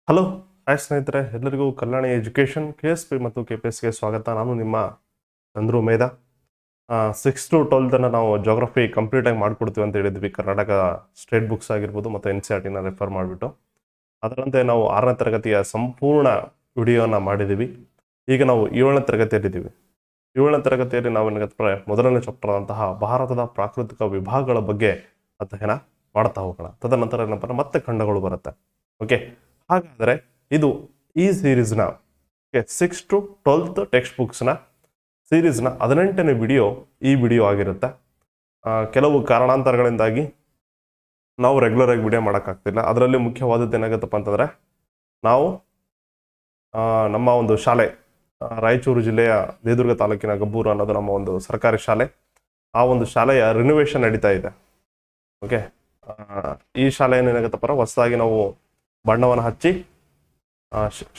Hello hi ಸ್ನೇಹಿತರೆ, ಎಲ್ಲರಿಗೂ ಕಲ್ಯಾಣಿ education KSP ಮತ್ತು KPSಗೆ ಸ್ವಾಗತ. ನಾನು ನಿಮ್ಮ ಚಂದ್ರು ಮೇಧ. 6 to 12 ನಾವು ಜೋಗ್ರಫಿ ಕಂಪ್ಲೀಟಾಗಿ ಮಾಡಿಕೊಡ್ತೀವಿ ಅಂತ ಹೇಳಿದ್ವಿ. ಕರ್ನಾಟಕ ಸ್ಟೇಟ್ ಬುಕ್ಸ್ ಆಗಿರ್ಬೋದು ಮತ್ತು NCERTನ ರೆಫರ್ ಮಾಡಿಬಿಟ್ಟು ಅದರಂತೆ ನಾವು 6ನೇ ತರಗತಿಯ ಸಂಪೂರ್ಣ ವಿಡಿಯೋನ ಮಾಡಿದ್ದೀವಿ. ಈಗ ನಾವು 7ನೇ ತರಗತಿಯಲ್ಲಿದ್ದೀವಿ. 7ನೇ ತರಗತಿಯಲ್ಲಿ ನಾವು ಏನಾಗುತ್ತೆ ಮೊದಲನೇ ಚಾಪ್ಟರ್ ಆದಂತಹ ಭಾರತದ ಪ್ರಾಕೃತಿಕ ವಿಭಾಗಗಳ ಬಗ್ಗೆ ಅಧ್ಯಯನ ಮಾಡ್ತಾ ಹೋಗೋಣ. ತದನಂತರ ಏನಪ್ಪ ಮತ್ತೆ ಖಂಡಗಳು ಬರುತ್ತೆ. ಓಕೆ, ಹಾಗಾದರೆ ಇದು ಈ ಸೀರೀಸ್ನ 6 to 12 ಟೆಕ್ಸ್ಟ್ ಬುಕ್ಸ್ನ ಸೀರೀಸ್ನ 18ನೇ ವಿಡಿಯೋ ಈ ವಿಡಿಯೋ ಆಗಿರುತ್ತೆ. ಕೆಲವು ಕಾರಣಾಂತರಗಳಿಂದಾಗಿ ನಾವು ರೆಗ್ಯುಲರ್ ಆಗಿ ವಿಡಿಯೋ ಮಾಡೋಕ್ಕಾಗ್ತಿಲ್ಲ. ಅದರಲ್ಲಿ ಮುಖ್ಯವಾದದ್ದು ಏನಾಗುತ್ತಪ್ಪ ಅಂತಂದರೆ, ನಾವು ನಮ್ಮ ಒಂದು ಶಾಲೆ ರಾಯಚೂರು ಜಿಲ್ಲೆಯ ದೇದುರ್ಗ ತಾಲೂಕಿನ ಗಬ್ಬೂರು ಅನ್ನೋದು ನಮ್ಮ ಒಂದು ಸರ್ಕಾರಿ ಶಾಲೆ. ಆ ಒಂದು ಶಾಲೆಯ ರಿನೋವೇಷನ್ ನಡೀತಾ ಇದೆ. ಓಕೆ, ಈ ಶಾಲೆಯನ್ನು ಏನಾಗುತ್ತಪ್ಪ ಹೊಸದಾಗಿ ನಾವು ಬಣ್ಣವನ್ನು ಹಚ್ಚಿ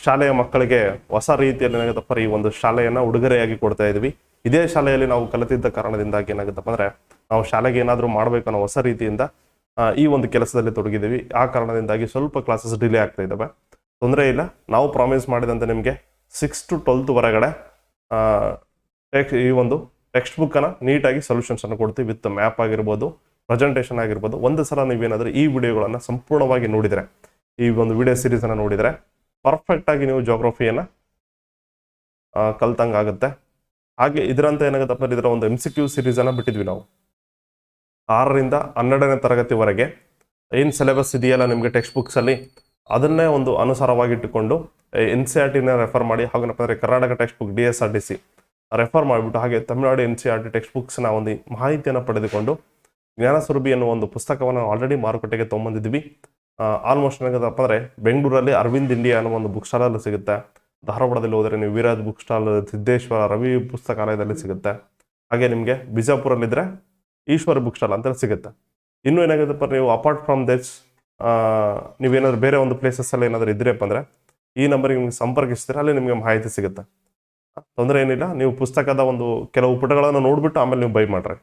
ಶಾಲೆಯ ಮಕ್ಕಳಿಗೆ ಹೊಸ ರೀತಿಯಲ್ಲಿ ಏನಾಗುತ್ತಪ್ಪ ಈ ಒಂದು ಶಾಲೆಯನ್ನು ಉಡುಗೊರೆಯಾಗಿ ಕೊಡ್ತಾ ಇದ್ವಿ. ಇದೇ ಶಾಲೆಯಲ್ಲಿ ನಾವು ಕಲಿತಿದ್ದ ಕಾರಣದಿಂದಾಗಿ ಏನಾಗುತ್ತಪ್ಪ ಅಂದರೆ, ನಾವು ಶಾಲೆಗೆ ಏನಾದರೂ ಮಾಡಬೇಕು ಅನ್ನೋ ಹೊಸ ರೀತಿಯಿಂದ ಈ ಒಂದು ಕೆಲಸದಲ್ಲಿ ತೊಡಗಿದ್ದೀವಿ. ಆ ಕಾರಣದಿಂದಾಗಿ ಸ್ವಲ್ಪ ಕ್ಲಾಸಸ್ ಡಿಲೇ ಆಗ್ತಾ ಇದ್ದಾವೆ. ತೊಂದರೆ ಇಲ್ಲ, ನಾವು ಪ್ರಾಮಿಸ್ ಮಾಡಿದಂತೆ ನಿಮಗೆ 6 to 12 ಹೊರಗಡೆ ಈ ಒಂದು ಟೆಕ್ಸ್ಟ್ ಬುಕ್ಕನ್ನು ನೀಟಾಗಿ ಸೊಲ್ಯೂಷನ್ಸನ್ನು ಕೊಡ್ತೀವಿ. ವಿತ್ ಮ್ಯಾಪ್ ಆಗಿರ್ಬೋದು, ಪ್ರೆಸೆಂಟೇಷನ್ ಆಗಿರ್ಬೋದು. ಒಂದು ಸಲ ನೀವೇನಾದರೂ ಈ ವಿಡಿಯೋಗಳನ್ನು ಸಂಪೂರ್ಣವಾಗಿ ನೋಡಿದರೆ, ಈ ಒಂದು ವಿಡಿಯೋ ಸೀರೀಸನ್ನು ನೋಡಿದರೆ ಪರ್ಫೆಕ್ಟಾಗಿ ನೀವು ಜೋಗ್ರಫಿಯನ್ನು ಕಲ್ತಂಗಾಗುತ್ತೆ. ಹಾಗೆ ಇದರಂತೆ ಏನಾಗುತ್ತಪ್ಪ, ಇದರ ಒಂದು MCQ ಸೀರೀಸನ್ನು ಬಿಟ್ಟಿದ್ವಿ ನಾವು. 6ರಿಂದ 12ನೇ ತರಗತಿವರೆಗೆ ಏನು ಸಿಲೆಬಸ್ ಇದೆಯಲ್ಲ ನಿಮಗೆ ಟೆಕ್ಸ್ಟ್ ಬುಕ್ಸಲ್ಲಿ, ಅದನ್ನೇ ಒಂದು ಅನುಸಾರವಾಗಿಟ್ಟುಕೊಂಡು NCERTನ ರೆಫರ್ ಮಾಡಿ, ಹಾಗೇನಪ್ಪ ಅಂದರೆ Karnataka text book DSRTC refer ಮಾಡಿಬಿಟ್ಟು, ಹಾಗೆ ತಮಿಳುನಾಡು NCERT ಟೆಕ್ಸ್ಟ್ ಬುಕ್ಸ್ನ ಒಂದು ಮಾಹಿತಿಯನ್ನು ಪಡೆದುಕೊಂಡು ಜ್ಞಾನಸ್ವರೂಪಿ ಅನ್ನೋ ಒಂದು ಪುಸ್ತಕವನ್ನು ಆಲ್ರೆಡಿ ಮಾರುಕಟ್ಟೆಗೆ ತೊಗೊಂಬಂದಿದ್ವಿ. ಆಲ್ಮೋಸ್ಟ್ ಏನಾಗುತ್ತಪ್ಪ ಅಂದರೆ, ಬೆಂಗಳೂರಲ್ಲಿ ಅರವಿಂದ್ ಇಂಡಿಯಾ ಅನ್ನೋ ಒಂದು ಬುಕ್ ಸ್ಟಾಲಲ್ಲಿ ಸಿಗುತ್ತೆ. ಧಾರವಾಡದಲ್ಲಿ ಹೋದರೆ ನೀವು ವೀರಾಜ್ ಬುಕ್ ಸ್ಟಾಲ್, ಸಿದ್ದೇಶ್ವರ ರವಿ ಪುಸ್ತಕಾಲಯದಲ್ಲಿ ಸಿಗುತ್ತೆ. ಹಾಗೆ ನಿಮಗೆ ಬಿಜಾಪುರಲ್ಲಿದ್ದರೆ ಈಶ್ವರ ಬುಕ್ ಸ್ಟಾಲ್ ಅಂತ ಸಿಗುತ್ತೆ. ಇನ್ನೂ ಏನಾಗುತ್ತಪ್ಪ, ನೀವು ಅಪಾರ್ಟ್ ಫ್ರಮ್ ದಿಸ್ ನೀವೇನಾದರೂ ಬೇರೆ ಒಂದು ಪ್ಲೇಸಸ್ಸಲ್ಲಿ ಏನಾದರೂ ಇದ್ರಪ್ಪ ಅಂದರೆ ಈ ನಂಬರಿಗೆ ನಿಮಗೆ ಸಂಪರ್ಕಿಸಿದ್ರೆ ಅಲ್ಲಿ ನಿಮಗೆ ಮಾಹಿತಿ ಸಿಗುತ್ತೆ. ತೊಂದರೆ ಏನಿಲ್ಲ, ನೀವು ಪುಸ್ತಕದ ಒಂದು ಕೆಲವು ಪುಟಗಳನ್ನು ನೋಡಿಬಿಟ್ಟು ಆಮೇಲೆ ನೀವು ಬೈ ಮಾಡ್ರಿ.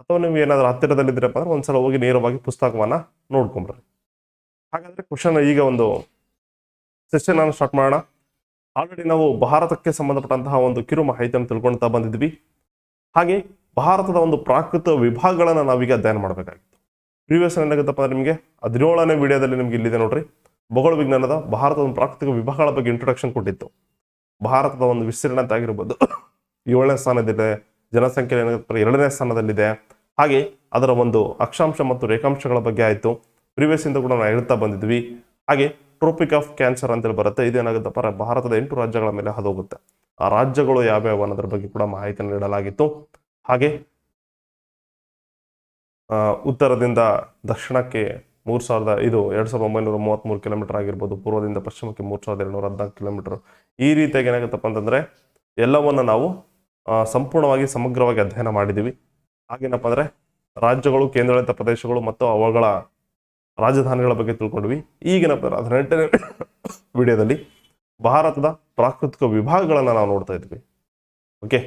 ಅಥವಾ ನೀವು ಏನಾದರೂ ಹತ್ತಿರದಲ್ಲಿದ್ದೀರಪ್ಪ ಅಂದರೆ ಒಂದ್ಸಲ ಹೋಗಿ ನೇರವಾಗಿ ಪುಸ್ತಕವನ್ನು ನೋಡ್ಕೊಂಬ್ರಿ. ಹಾಗಾದರೆ ಕ್ವಶನ್ ಈಗ ಒಂದು ಸೆಷನ್ ಅನ್ನು ಸ್ಟಾರ್ಟ್ ಮಾಡೋಣ. ಆಲ್ರೆಡಿ ನಾವು ಭಾರತಕ್ಕೆ ಸಂಬಂಧಪಟ್ಟಂತಹ ಒಂದು ಕಿರು ಮಾಹಿತಿಯನ್ನು ತಿಳ್ಕೊಳ್ತಾ ಬಂದಿದ್ವಿ. ಹಾಗೆ ಭಾರತದ ಒಂದು ಪ್ರಾಕೃತಿಕ ವಿಭಾಗಗಳನ್ನು ನಾವೀಗ ಅಧ್ಯಯನ ಮಾಡಬೇಕಾಗಿತ್ತು. ಪ್ರೀವಿಯಸ್ ಏನಾಗುತ್ತಪ್ಪ ಅಂದರೆ, ನಿಮಗೆ 17ನೇ ವಿಡಿಯೋದಲ್ಲಿ ನಿಮ್ಗೆ ಇಲ್ಲಿದೆ ನೋಡ್ರಿ, ಭೂಗೋಳ ವಿಜ್ಞಾನದ ಭಾರತದ ಒಂದು ಪ್ರಾಕೃತಿಕ ವಿಭಾಗಗಳ ಬಗ್ಗೆ ಇಂಟ್ರೊಡಕ್ಷನ್ ಕೊಟ್ಟಿತ್ತು. ಭಾರತದ ಒಂದು ವಿಸ್ತೀರ್ಣತೆ ಆಗಿರ್ಬೋದು 7ನೇ ಸ್ಥಾನದಲ್ಲಿದೆ, ಜನಸಂಖ್ಯೆ ಏನಾಗುತ್ತೆ 2ನೇ ಸ್ಥಾನದಲ್ಲಿದೆ. ಹಾಗೆ ಅದರ ಒಂದು ಅಕ್ಷಾಂಶ ಮತ್ತು ರೇಖಾಂಶಗಳ ಬಗ್ಗೆ ಆಯಿತು. ಪ್ರೀವಿಯಸ್ ಇಂದ ಕೂಡ ನಾವು ಹೇಳ್ತಾ ಬಂದಿದ್ವಿ. ಹಾಗೆ ಟ್ರೋಪಿಕ್ ಆಫ್ ಕ್ಯಾನ್ಸರ್ ಅಂತೇಳಿ ಬರುತ್ತೆ. ಇದೇನಾಗುತ್ತಪ್ಪ, ಭಾರತದ 8 ರಾಜ್ಯಗಳ ಮೇಲೆ ಹಾದೋಗುತ್ತೆ. ಆ ರಾಜ್ಯಗಳು ಯಾವ್ಯಾವ ಅನ್ನೋದ್ರ ಬಗ್ಗೆ ಕೂಡ ಮಾಹಿತಿಯನ್ನು ನೀಡಲಾಗಿತ್ತು. ಹಾಗೆ ಉತ್ತರದಿಂದ ದಕ್ಷಿಣಕ್ಕೆ 2933 ಕಿಲೋಮೀಟರ್ ಆಗಿರ್ಬೋದು, ಪೂರ್ವದಿಂದ ಪಶ್ಚಿಮಕ್ಕೆ 3214 ಕಿಲೋಮೀಟರ್. ಈ ರೀತಿಯಾಗಿ ಏನಾಗುತ್ತಪ್ಪ ಅಂತಂದರೆ, ಎಲ್ಲವನ್ನು ನಾವು ಸಂಪೂರ್ಣವಾಗಿ ಸಮಗ್ರವಾಗಿ ಅಧ್ಯಯನ ಮಾಡಿದ್ದೀವಿ. ಹಾಗೇನಪ್ಪ ಅಂದರೆ, ರಾಜ್ಯಗಳು, ಕೇಂದ್ರಾಡಳಿತ ಪ್ರದೇಶಗಳು ಮತ್ತು ಅವುಗಳ ರಾಜಧಾನಿಗಳ ಬಗ್ಗೆ ತಿಳ್ಕೊಂಡ್ವಿ. ಈಗಿನಪ್ಪ 18ನೇ ವಿಡಿಯೋದಲ್ಲಿ ಭಾರತದ ಪ್ರಾಕೃತಿಕ ವಿಭಾಗಗಳನ್ನು ನಾವು ನೋಡ್ತಾ ಇದ್ವಿ. ಓಕೆ,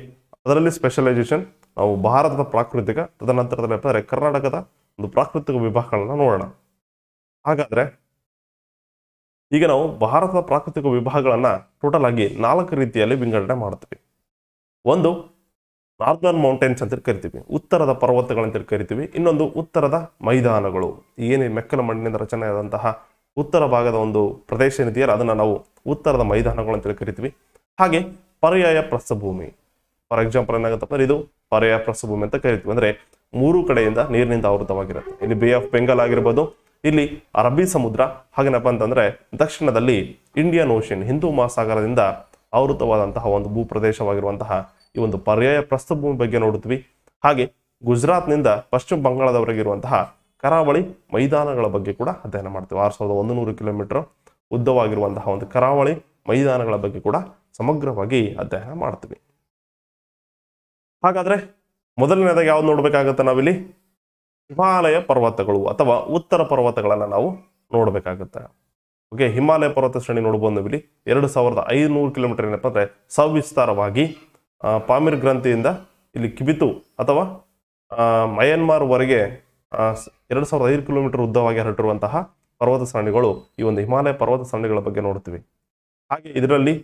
ಅದರಲ್ಲಿ ಸ್ಪೆಷಲೈಸೇಷನ್ ನಾವು ಭಾರತದ ಪ್ರಾಕೃತಿಕ, ತದನಂತರದಲ್ಲಿ ಕರ್ನಾಟಕದ ಒಂದು ಪ್ರಾಕೃತಿಕ ವಿಭಾಗಗಳನ್ನು ನೋಡೋಣ. ಹಾಗಾದರೆ ಈಗ ನಾವು ಭಾರತದ ಪ್ರಾಕೃತಿಕ ವಿಭಾಗಗಳನ್ನು ಟೋಟಲ್ ಆಗಿ 4 ರೀತಿಯಲ್ಲಿ ವಿಂಗಡಣೆ ಮಾಡ್ತೀವಿ. ಒಂದು ನಾರ್ದರ್ನ್ ಮೌಂಟೇನ್ಸ್ ಅಂತ ಕರಿತೀವಿ, ಉತ್ತರದ ಪರ್ವತಗಳಂತ ಕರಿತೀವಿ. ಇನ್ನೊಂದು ಉತ್ತರದ ಮೈದಾನಗಳು, ಏನು ಮೆಕ್ಕಲ ಮಣ್ಣಿನಿಂದ ರಚನೆಯಾದಂತಹ ಉತ್ತರ ಭಾಗದ ಒಂದು ಪ್ರದೇಶ ಏನಿದೆಯಲ್ಲ ಅದನ್ನು ನಾವು ಉತ್ತರದ ಮೈದಾನಗಳು ಅಂತೇಳಿ ಕರಿತೀವಿ. ಹಾಗೆ ಪರ್ಯಾಯ ಪ್ರಸ್ಥಭೂಮಿ, ಫಾರ್ ಎಕ್ಸಾಂಪಲ್ ಏನಾಗುತ್ತಪ್ಪ, ಇದು ಪರ್ಯಾಯ ಪ್ರಸ್ಥಭೂಮಿ ಅಂತ ಕರಿತೀವಿ. ಅಂದರೆ 3 ಕಡೆಯಿಂದ ನೀರಿನಿಂದ ಆವೃತವಾಗಿರುತ್ತೆ. ಇಲ್ಲಿ ಬೇ ಆಫ್ ಬೆಂಗಾಲ್ ಆಗಿರ್ಬೋದು, ಇಲ್ಲಿ ಅರಬ್ಬಿ ಸಮುದ್ರ, ಹಾಗೇನಪ್ಪ ಅಂತಂದರೆ ದಕ್ಷಿಣದಲ್ಲಿ ಇಂಡಿಯನ್ ಓಷನ್, ಹಿಂದೂ ಮಹಾಸಾಗರದಿಂದ ಆವೃತವಾದಂತಹ ಒಂದು ಭೂಪ್ರದೇಶವಾಗಿರುವಂತಹ ಈ ಒಂದು ಪರ್ಯಾಯ ಪ್ರಸ್ಥಭೂಮಿ ಬಗ್ಗೆ ನೋಡುತ್ತೀವಿ. ಹಾಗೆ ಗುಜರಾತ್ನಿಂದ ಪಶ್ಚಿಮ ಬಂಗಾಳದವರೆಗಿರುವಂತಹ ಕರಾವಳಿ ಮೈದಾನಗಳ ಬಗ್ಗೆ ಕೂಡ ಅಧ್ಯಯನ ಮಾಡ್ತೀವಿ. 6100 ಕಿಲೋಮೀಟರ್ ಉದ್ದವಾಗಿರುವಂತಹ ಒಂದು ಕರಾವಳಿ ಮೈದಾನಗಳ ಬಗ್ಗೆ ಕೂಡ ಸಮಗ್ರವಾಗಿ ಅಧ್ಯಯನ ಮಾಡ್ತೀವಿ. ಹಾಗಾದರೆ ಮೊದಲನೇದಾಗಿ ಯಾವ್ದು ನೋಡಬೇಕಾಗುತ್ತೆ, ನಾವಿಲ್ಲಿ ಹಿಮಾಲಯ ಪರ್ವತಗಳು ಅಥವಾ ಉತ್ತರ ಪರ್ವತಗಳನ್ನು ನಾವು ನೋಡಬೇಕಾಗುತ್ತೆ. ಓಕೆ, ಹಿಮಾಲಯ ಪರ್ವತ ಶ್ರೇಣಿ ನೋಡ್ಬೋದು. ನಾವಿಲ್ಲಿ 2500 ಕಿಲೋಮೀಟರ್ ಏನಪ್ಪ ಅಂದರೆ ಸವಿಸ್ತಾರವಾಗಿ ಪಾಮಿರ್ ಗ್ರಂಥಿಯಿಂದ ಇಲ್ಲಿ ಕಿಬಿತು ಅಥವಾ ಮಯನ್ಮಾರ್ವರೆಗೆ 2005 ಕಿಲೋಮೀಟರ್ ಉದ್ದವಾಗಿ ಹರಟಿರುವಂತಹ ಪರ್ವತ ಸರಣಿಗಳು ಈ ಒಂದು ಹಿಮಾಲಯ ಪರ್ವತ ಸರಣಿಗಳ ಬಗ್ಗೆ ನೋಡ್ತೀವಿ. ಹಾಗೆ ಇದರಲ್ಲಿ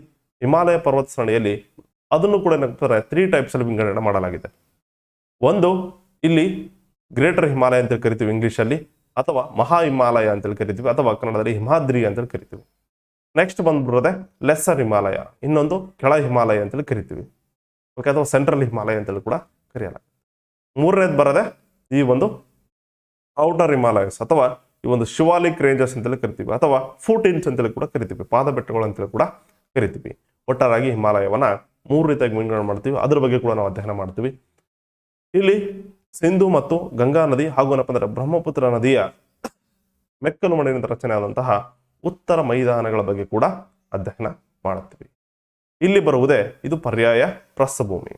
ಹಿಮಾಲಯ ಪರ್ವತ ಸರಣಿಯಲ್ಲಿ ಅದನ್ನು ಕೂಡ ಏನಂತಾರೆ 3 ಟೈಪ್ಸ್ ಅಲ್ಲಿ ವಿಂಗಡಣೆ ಮಾಡಲಾಗಿದೆ. ಒಂದು ಇಲ್ಲಿ ಗ್ರೇಟರ್ ಹಿಮಾಲಯ ಅಂತ ಕರಿತೀವಿ ಇಂಗ್ಲಿಷಲ್ಲಿ, ಅಥವಾ ಮಹಾ ಹಿಮಾಲಯ ಅಂತೇಳಿ ಕರಿತೀವಿ, ಅಥವಾ ಕನ್ನಡದಲ್ಲಿ ಹಿಮಾದ್ರಿ ಅಂತೇಳಿ ಕರಿತೀವಿ. ನೆಕ್ಸ್ಟ್ ಬಂದ್ಬಿಡೋದೆ ಲೆಸ್ಸರ್ ಹಿಮಾಲಯ, ಇನ್ನೊಂದು ಕೆಳ ಹಿಮಾಲಯ ಅಂತೇಳಿ ಕರಿತೀವಿ. ಓಕೆ, ಅಥವಾ ಸೆಂಟ್ರಲ್ ಹಿಮಾಲಯ ಅಂತೇಳಿ ಕೂಡ ಕರೆಯಲಾಗುತ್ತೆ. ಮೂರನೇದು ಬರೋದೆ ಈ ಒಂದು ಔಟರ್ ಹಿಮಾಲಯಸ್ ಅಥವಾ ಈ ಒಂದು ಶಿವಾಲಿಕ್ ರೇಂಜಸ್ ಅಂತೇಳಿ ಕರಿತೀವಿ, ಅಥವಾ ಫೂಟ್ ಹಿಲ್ಸ್ ಅಂತೇಳಿ ಕೂಡ ಕರಿತೀವಿ, ಪಾದ ಬೆಟ್ಟಗಳು ಅಂತೇಳಿ ಕೂಡ ಕರಿತೀವಿ. ಒಟ್ಟಾರಾಗಿ ಹಿಮಾಲಯವನ್ನ 3 ರೀತಿಯಾಗಿ ವಿಂಗಡಣೆ ಮಾಡ್ತೀವಿ. ಅದ್ರ ಬಗ್ಗೆ ಕೂಡ ನಾವು ಅಧ್ಯಯನ ಮಾಡ್ತೀವಿ. ಇಲ್ಲಿ ಸಿಂಧು ಮತ್ತು ಗಂಗಾ ನದಿ ಹಾಗೂ ಏನಪ್ಪ ಅಂದ್ರೆ ಬ್ರಹ್ಮಪುತ್ರ ನದಿಯ ಮೆಕ್ಕಲು ಮಣ್ಣಿನಿಂದ ರಚನೆ ಆದಂತಹ ಉತ್ತರ ಮೈದಾನಗಳ ಬಗ್ಗೆ ಕೂಡ ಅಧ್ಯಯನ ಮಾಡುತ್ತೀವಿ. ಇಲ್ಲಿ ಬರುವುದೇ ಇದು ಪರ್ಯಾಯ ಪ್ರಸ್ಥಭೂಮಿ.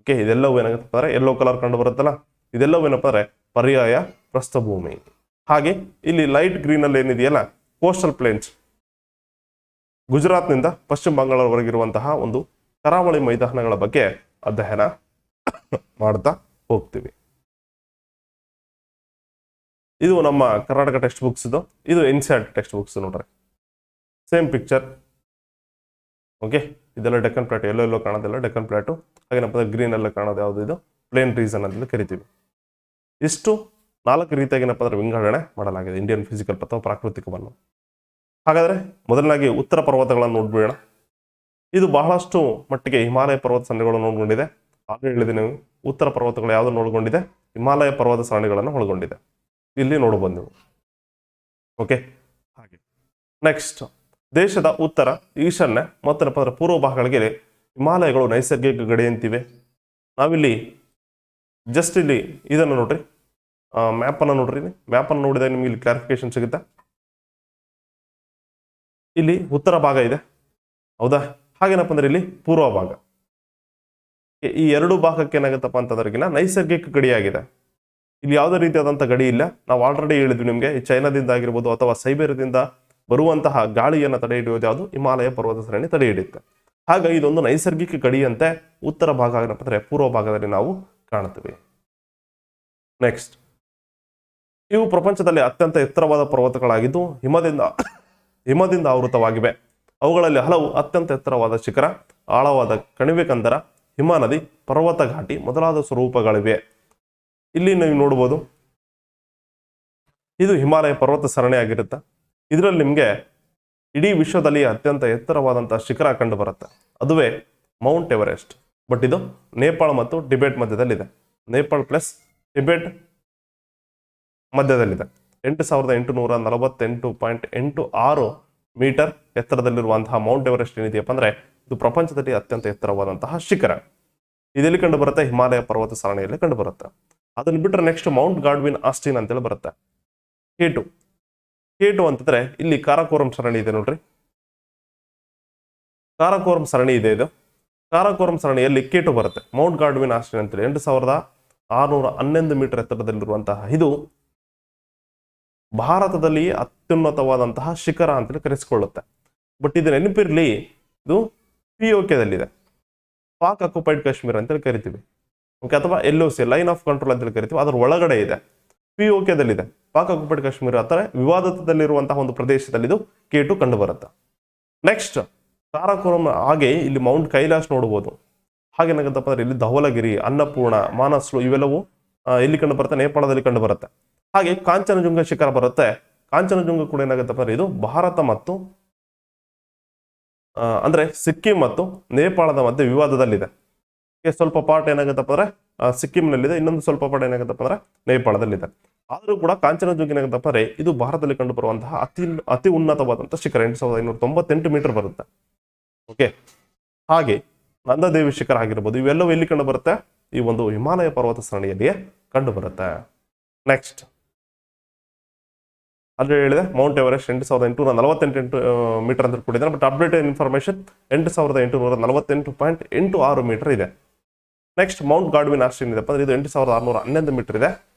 ಓಕೆ, ಇದೆಲ್ಲವೂ ಏನಾಗುತ್ತೆ ಅಂದ್ರೆ ಯೆಲ್ಲೋ ಕಲರ್ ಕಂಡು ಬರುತ್ತಲ್ಲ, ಇದೆಲ್ಲವೂ ಏನಪ್ಪ ಅಂದ್ರೆ ಪರ್ಯಾಯ ಪ್ರಸ್ಥಭೂಮಿ. ಹಾಗೆ ಇಲ್ಲಿ ಲೈಟ್ ಗ್ರೀನ್ ಅಲ್ಲಿ ಏನಿದೆಯಲ್ಲ ಕೋಸ್ಟಲ್ ಪ್ಲೇನ್ಸ್, ಗುಜರಾತ್ನಿಂದ ಪಶ್ಚಿಮ ಬಂಗಾಳವರೆಗಿರುವಂತಹ ಒಂದು ಕರಾವಳಿ ಮೈದಾನಗಳ ಬಗ್ಗೆ ಅಧ್ಯಯನ ಮಾಡ್ತಾ ಹೋಗ್ತೀವಿ. ಇದು ನಮ್ಮ ಕರ್ನಾಟಕ ಟೆಕ್ಸ್ಟ್ ಬುಕ್ಸ್, ಇದು NCERT ಟೆಕ್ಸ್ಟ್ ಬುಕ್ಸ್ ನೋಡ್ರಿ. Same picture. ಓಕೆ, ಇದೆಲ್ಲ ಡೆಕ್ಕನ್ ಪ್ಲಾಟ್, ಎಲ್ಲೋ ಕಾಣೋದೆಲ್ಲ ಡೆಕ್ಕನ್ ಪ್ಲಾಟು. ಹಾಗೇನಪ್ಪ ಗ್ರೀನ್ ಎಲ್ಲ ಕಾಣೋದು ಯಾವುದು, ಇದು ಪ್ಲೇನ್ ರೀಸನ್ ಅಂತ ಕರಿತೀವಿ. ಇಷ್ಟು 4 ರೀತಿಯಾಗಿ ಏನಪ್ಪ ಅಂದ್ರೆ ವಿಂಗಡಣೆ ಮಾಡಲಾಗಿದೆ ಇಂಡಿಯನ್ ಫಿಸಿಕಲ್ ಅಥವಾ ಪ್ರಾಕೃತಿಕವನ್ನು. ಹಾಗಾದ್ರೆ ಮೊದಲನಾಗಿ ಉತ್ತರ ಪರ್ವತಗಳನ್ನು ನೋಡ್ಬಿಡೋಣ. ಇದು ಬಹಳಷ್ಟು ಮಟ್ಟಿಗೆ ಹಿಮಾಲಯ ಪರ್ವತ ಸರಣಿಗಳನ್ನು ಒಳಗೊಂಡಿದೆ. ಆಲ್ರೆಡಿ ಹೇಳಿದ್ದೀನಿ, ಉತ್ತರ ಪರ್ವತಗಳು ಯಾವ್ದನ್ನು ಒಳಗೊಂಡಿದೆ, ಹಿಮಾಲಯ ಪರ್ವತ ಸರಣಿಗಳನ್ನು ಒಳಗೊಂಡಿದೆ. ಇಲ್ಲಿ ನೋಡಬಹುದು ನೀವು. ಓಕೆ, ಹಾಗೆ ನೆಕ್ಸ್ಟ್ ದೇಶದ ಉತ್ತರ, ಈಶಾನ್ಯ ಮತ್ತು ಪೂರ್ವ ಭಾಗಗಳಿಗೆ ಹಿಮಾಲಯಗಳು ನೈಸರ್ಗಿಕ ಗಡಿ ಅಂತಿವೆ. ನಾವಿಲ್ಲಿ ಜಸ್ಟ್ ಇಲ್ಲಿ ಇದನ್ನು ನೋಡ್ರಿ, ಮ್ಯಾಪನ್ನು ನೋಡ್ರಿ. ಮ್ಯಾಪನ್ನು ನೋಡಿದಾಗ ನಿಮ್ಗೆ ಇಲ್ಲಿ ಕ್ಲಾರಿಫಿಕೇಶನ್ ಸಿಗುತ್ತೆ. ಇಲ್ಲಿ ಉತ್ತರ ಭಾಗ ಇದೆ, ಹೌದಾ? ಹಾಗೇನಪ್ಪ ಅಂದ್ರೆ ಇಲ್ಲಿ ಪೂರ್ವ ಭಾಗ. ಈ 2 ಭಾಗಕ್ಕೆ ಏನಾಗುತ್ತಪ್ಪ ಅಂತಂದ್ರೆಗಿನ ನೈಸರ್ಗಿಕ ಗಡಿಯಾಗಿದೆ. ಇಲ್ಲಿ ಯಾವುದೇ ರೀತಿಯಾದಂಥ ಗಡಿ ಇಲ್ಲ. ನಾವು ಆಲ್ರೆಡಿ ಹೇಳಿದ್ವಿ ನಿಮಗೆ, ಈ ಚೈನಾದಿಂದ ಆಗಿರ್ಬೋದು ಅಥವಾ ಸೈಬೇರಿಯಾದಿಂದ ಬರುವಂತಹ ಗಾಳಿಯನ್ನು ತಡೆ ಹಿಡಿಯೋದು ಯಾವುದು, ಹಿಮಾಲಯ ಪರ್ವತ ಸರಣಿ ತಡೆ ಹಿಡಿಯುತ್ತೆ. ಹಾಗಾಗಿ ಇದೊಂದು ನೈಸರ್ಗಿಕ ಗಡಿಯಂತೆ ಉತ್ತರ ಭಾಗ ಏನಪ್ಪ ಅಂದ್ರೆ ಪೂರ್ವ ಭಾಗದಲ್ಲಿ ನಾವು ಕಾಣ್ತೀವಿ. ನೆಕ್ಸ್ಟ್, ಇವು ಪ್ರಪಂಚದಲ್ಲಿ ಅತ್ಯಂತ ಎತ್ತರವಾದ ಪರ್ವತಗಳಾಗಿದ್ದು ಹಿಮದಿಂದ ಆವೃತವಾಗಿವೆ. ಅವುಗಳಲ್ಲಿ ಹಲವು ಅತ್ಯಂತ ಎತ್ತರವಾದ ಶಿಖರ, ಆಳವಾದ ಕಣಿವೆ ಕಂದರ, ಹಿಮನದಿ, ಪರ್ವತ ಘಾಟಿ ಮೊದಲಾದ ಸ್ವರೂಪಗಳಿವೆ. ಇಲ್ಲಿ ನೀವು ನೋಡ್ಬೋದು, ಇದು ಹಿಮಾಲಯ ಪರ್ವತ ಸರಣಿ ಆಗಿರುತ್ತೆ. ಇದರಲ್ಲಿ ನಿಮಗೆ ಇಡೀ ವಿಶ್ವದಲ್ಲಿ ಅತ್ಯಂತ ಎತ್ತರವಾದಂತಹ ಶಿಖರ ಕಂಡು ಬರುತ್ತೆ. ಅದುವೇ ಮೌಂಟ್ ಎವರೆಸ್ಟ್. ಬಟ್ ಇದು ನೇಪಾಳ ಮತ್ತು ಟಿಬೆಟ್ ಮಧ್ಯದಲ್ಲಿದೆ. ನೇಪಾಳ ಪ್ಲಸ್ ಟಿಬೆಟ್ ಮಧ್ಯದಲ್ಲಿದೆ. 8848.86 ಮೀಟರ್ ಎತ್ತರದಲ್ಲಿರುವಂತಹ ಮೌಂಟ್ ಎವರೆಸ್ಟ್ ಏನಿದೆಯಪ್ಪ ಅಂದ್ರೆ ಇದು ಪ್ರಪಂಚದಲ್ಲಿ ಅತ್ಯಂತ ಎತ್ತರವಾದಂತಹ ಶಿಖರ. ಇದೆಲ್ಲಿ ಕಂಡು ಬರುತ್ತೆ, ಹಿಮಾಲಯ ಪರ್ವತ ಸರಣಿಯಲ್ಲಿ ಕಂಡು ಬರುತ್ತೆ. ಅದನ್ನು ಬಿಟ್ಟರೆ ನೆಕ್ಸ್ಟ್ ಮೌಂಟ್ ಗಾಡ್ವಿನ್ ಆಸ್ಟಿನ್ ಅಂತೇಳಿ ಬರುತ್ತೆ. K2 ಅಂತಂದ್ರೆ ಇಲ್ಲಿ ಕಾರಾಕೋರಂ ಸರಣಿ ಇದೆ ನೋಡ್ರಿ. ಕಾರಾಕೋರಂ ಸರಣಿ ಇದೆ. ಇದು ಕಾರಾಕೋರಂ ಸರಣಿಯಲ್ಲಿ K2 ಬರುತ್ತೆ. ಮೌಂಟ್ ಗಾಡ್ವಿನ್ ಆಸ್ಟಿನ್ ಅಂತೇಳಿ 8611 ಮೀಟರ್ ಎತ್ತರದಲ್ಲಿರುವಂತಹ ಇದು ಭಾರತದಲ್ಲಿ ಅತ್ಯುನ್ನತವಾದಂತಹ ಶಿಖರ ಅಂತೇಳಿ ಕರೆಸಿಕೊಳ್ಳುತ್ತೆ. ಬಟ್ ಇದು ನೆನಪಿರ್ಲಿ, ಇದು POKದಲ್ಲಿದೆ, ಪಾಕ್ ಆಕ್ಯುಪೈಡ್ ಕಾಶ್ಮೀರ ಅಂತೇಳಿ ಕರಿತೀವಿ. ಓಕೆ, ಅಥವಾ LOC ಲೈನ್ ಆಫ್ ಕಂಟ್ರೋಲ್ ಅಂತೇಳಿ ಕರಿತೀವಿ. ಅದರ ಒಳಗಡೆ ಇದೆ, POKದಲ್ಲಿದೆ. ಪಾಕ್ ಆಕ್ಯುಪೈಡ್ ಕಾಶ್ಮೀರ ಅಥವಾ ವಿವಾದದಲ್ಲಿರುವಂತಹ ಒಂದು ಪ್ರದೇಶದಲ್ಲಿ ಇದು K2 ಕಂಡು ಬರುತ್ತೆ. ನೆಕ್ಸ್ಟ್ ಕಾರಾಕೋರಂ. ಹಾಗೆ ಇಲ್ಲಿ ಮೌಂಟ್ ಕೈಲಾಶ್ ನೋಡಬಹುದು. ಹಾಗೇನಾಗತ್ತಪ್ಪ ಅಂದ್ರೆ ಇಲ್ಲಿ ಧವಲಗಿರಿ, ಅನ್ನಪೂರ್ಣ, ಮಾನಸ್ಲು ಇವೆಲ್ಲವೂ ಎಲ್ಲಿ ಕಂಡು ಬರುತ್ತೆ, ನೇಪಾಳದಲ್ಲಿ ಕಂಡು ಬರುತ್ತೆ. ಹಾಗೆ ಕಾಂಚನಜುಂಗ ಶಿಖರ ಬರುತ್ತೆ. ಕಾಂಚನಜುಂಗ ಕೂಡ ಏನಾಗುತ್ತಪ್ಪ ಅಂದ್ರೆ ಇದು ಭಾರತ ಮತ್ತು ಅಂದ್ರೆ ಸಿಕ್ಕಿಂ ಮತ್ತು ನೇಪಾಳದ ಮಧ್ಯೆ ವಿವಾದದಲ್ಲಿದೆ. ಸ್ವಲ್ಪ ಪಾರ್ಟ್ ಏನಾಗುತ್ತಪ್ಪ ಅಂದ್ರೆ ಸಿಕ್ಕಿಂನಲ್ಲಿದೆ, ಇನ್ನೊಂದು ಸ್ವಲ್ಪ ಪಾರ್ಟ್ ಏನಾಗುತ್ತಪ್ಪ ಅಂದ್ರೆ ನೇಪಾಳದಲ್ಲಿದೆ. ಆದರೂ ಕೂಡ ಕಾಂಚನಜುಂಗ ಏನಾಗುತ್ತಪ್ಪ ಅಂದ್ರೆ ಇದು ಭಾರತದಲ್ಲಿ ಕಂಡು ಬರುವಂತಹ ಅತಿ ಉನ್ನತವಾದಂತಹ ಶಿಖರ. 8598 ಮೀಟರ್ ಬರುತ್ತೆ. ಓಕೆ, ಹಾಗೆ ನಂದದೇವಿ ಶಿಖರ ಆಗಿರ್ಬೋದು, ಇವೆಲ್ಲವೂ ಎಲ್ಲಿ ಕಂಡು ಬರುತ್ತೆ, ಈ ಒಂದು ಹಿಮಾಲಯ ಪರ್ವತ ಸರಣಿಯಲ್ಲಿಯೇ ಕಂಡು ಬರುತ್ತೆ. ನೆಕ್ಸ್ಟ್ ಅಲ್ಲಿ ಹೇಳಿದೆ ಮೌಂಟ್ ಎವರೆಸ್ಟ್ 8848 ಮೀಟರ್ ಅಂತ ಕೊಟ್ಟಿದ್ದಾರೆ. ಬಟ್ ಅಪ್ಡೇಟೆಡ್ ಇನ್ಫಾರ್ಮೇಶನ್ 8848.86 ಮೀಟರ್ ಇದೆ. ನೆಕ್ಸ್ಟ್ ಮೌಂಟ್ ಗಾಡ್ವಿನ್ ಆಸ್ಟಿನ್ ಇದೆ ಅಂದ್ರೆ ಇದು 8611 ಮೀಟರ್ ಇದೆ.